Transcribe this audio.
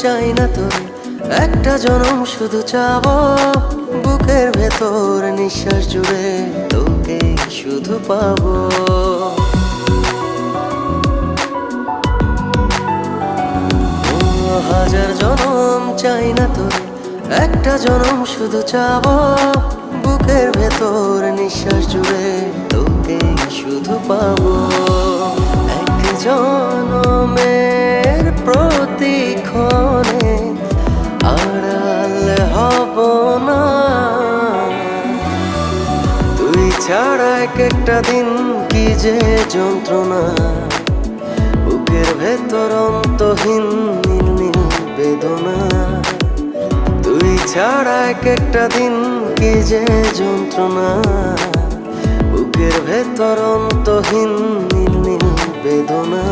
চাই না তোর, একটা জনম শুধু চাবো বুকের ভেতর নিঃশ্বাস জুড়ে তোকে শুধু পাবো। হাজার জনম চাই না তোর, একটা জনম শুধু চাবো বুকের ভেতর নিঃশ্বাস জুড়ে তোকে শুধু পাবো। এক জনমের প্রতিক্ষণে আড়াল হব না, তুই ছাড়া এক একটা দিন কি যে যন্ত্রণা, বুকের ভেতর অন্তহীন নীল নীল বেদনা। তুই ছাড়া এক একটা দিন কি যে যন্ত্রণা, বুকের ভেতর অন্তহীন নীল নীল বেদনা।